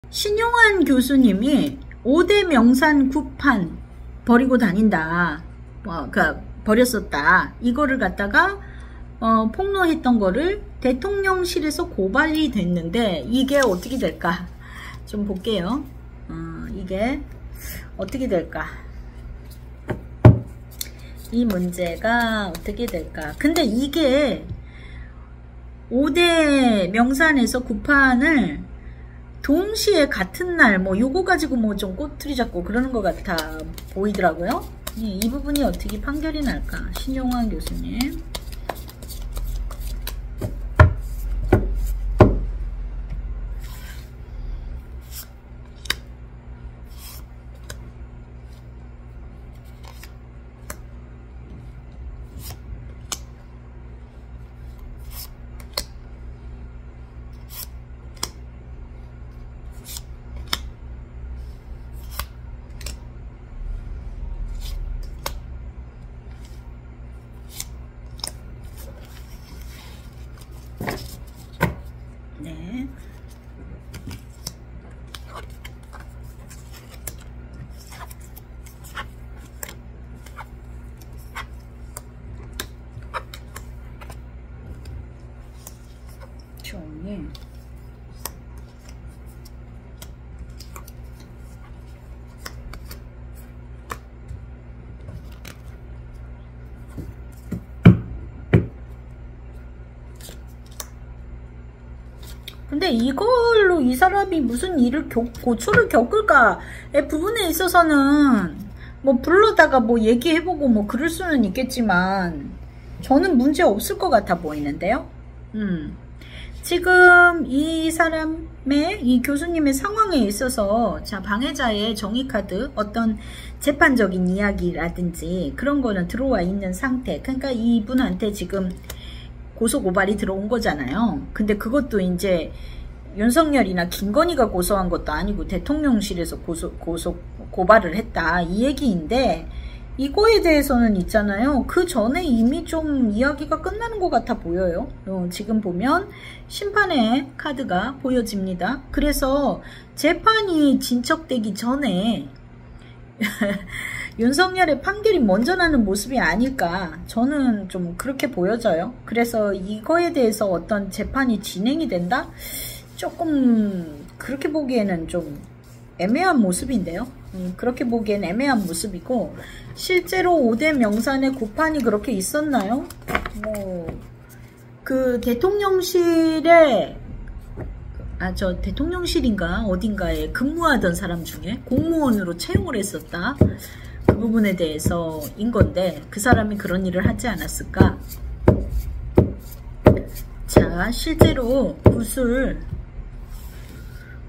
신용환 교수님이 5대 명산 구판 버리고 다닌다. 그러니까 버렸었다. 이거를 갖다가 폭로했던 거를 대통령실에서 고발이 됐는데 이게 어떻게 될까? 좀 볼게요. 이게 어떻게 될까? 이 문제가 어떻게 될까? 근데 이게 5대 명산에서 구판을 동시에 같은 날 요거 가지고 좀 꼬투리 잡고 그러는 것 같아 보이더라고요. 이 부분이 어떻게 판결이 날까? 신용환 교수님. 네. 종이. 근데 이걸로 이 사람이 무슨 일을 고초를 겪을까의 부분에 있어서는 불러다가 얘기해보고 그럴 수는 있겠지만 저는 문제 없을 것 같아 보이는데요. 지금 이 사람의 이 교수님의 상황에 있어서 자 방해자의 정의카드 어떤 재판적인 이야기라든지 그런 거는 들어와 있는 상태. 그러니까 이분한테 지금 고소고발이 들어온 거잖아요. 근데 그것도 이제 윤석열이나 김건희가 고소한 것도 아니고 대통령실에서 고발을 했다 이 얘기인데 이거에 대해서는 있잖아요. 그 전에 이미 좀 이야기가 끝나는 것 같아 보여요. 지금 보면 심판의 카드가 보여집니다. 그래서 재판이 진척되기 전에 윤석열의 판결이 먼저 나는 모습이 아닐까 저는 좀 그렇게 보여져요. 그래서 이거에 대해서 어떤 재판이 진행이 된다? 조금 그렇게 보기에는 좀 애매한 모습인데요. 그렇게 보기엔 애매한 모습이고 실제로 5대 명산의 구판이 그렇게 있었나요? 그 대통령실에 저 대통령실인가 어딘가에 근무하던 사람 중에 공무원으로 채용을 했었다. 그 부분에 대해서인 건데 그 사람이 그런 일을 하지 않았을까? 자, 실제로 구술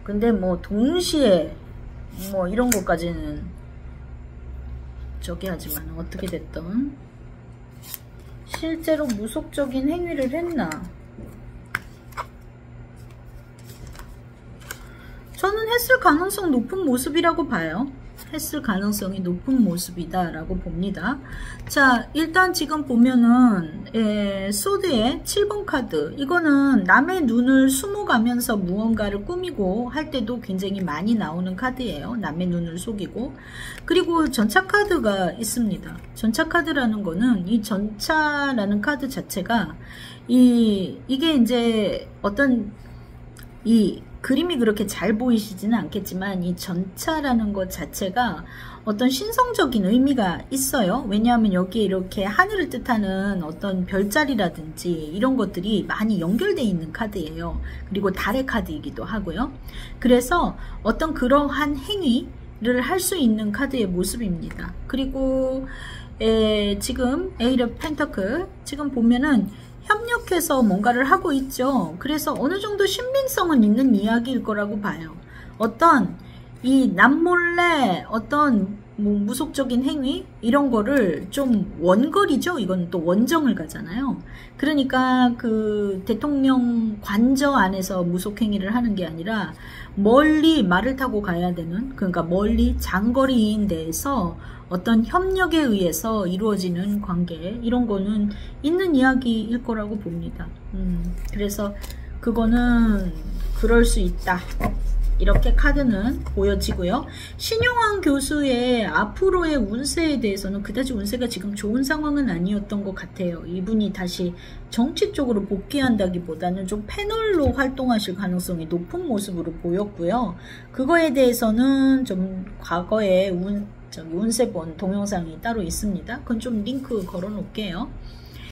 근데 동시에 이런 것까지는 저기 하지만 어떻게 됐던 실제로 무속적인 행위를 했나? 저는 했을 가능성 높은 모습이라고 봐요. 했을 가능성이 높은 모습이다 라고 봅니다. 자, 일단 지금 보면은 소드의 7번 카드 이거는 남의 눈을 숨어가면서 무언가를 꾸미고 할 때도 굉장히 많이 나오는 카드예요. 남의 눈을 속이고. 그리고 전차 카드가 있습니다. 전차 카드라는 거는 이 전차라는 카드 자체가 이게 이제 어떤 이 그림이 그렇게 잘 보이시지는 않겠지만 이 전차라는 것 자체가 어떤 신성적인 의미가 있어요. 왜냐하면 여기에 이렇게 하늘을 뜻하는 어떤 별자리라든지 이런 것들이 많이 연결되어 있는 카드예요. 그리고 달의 카드이기도 하고요. 그래서 어떤 그러한 행위를 할 수 있는 카드의 모습입니다. 그리고 지금 에이트 오브 펜터클 지금 보면은 협력해서 뭔가를 하고 있죠. 그래서 어느 정도 신빙성은 있는 이야기일 거라고 봐요. 어떤 이 남몰래 어떤 무속적인 행위 이런 거를 좀 원거리죠. 이건 또 원정을 가잖아요. 그러니까 그 대통령 관저 안에서 무속 행위를 하는 게 아니라 멀리 말을 타고 가야 되는 그러니까 멀리 장거리인 데에서 어떤 협력에 의해서 이루어지는 관계 이런 거는 있는 이야기일 거라고 봅니다. 그래서 그거는 그럴 수 있다. 이렇게 카드는 보여지고요. 신용환 교수의 앞으로의 운세에 대해서는 그다지 운세가 지금 좋은 상황은 아니었던 것 같아요. 이분이 다시 정치 쪽으로 복귀한다기보다는 좀 패널로 활동하실 가능성이 높은 모습으로 보였고요. 그거에 대해서는 좀 과거에 운세 본 동영상이 따로 있습니다. 그건 좀 링크 걸어 놓을게요.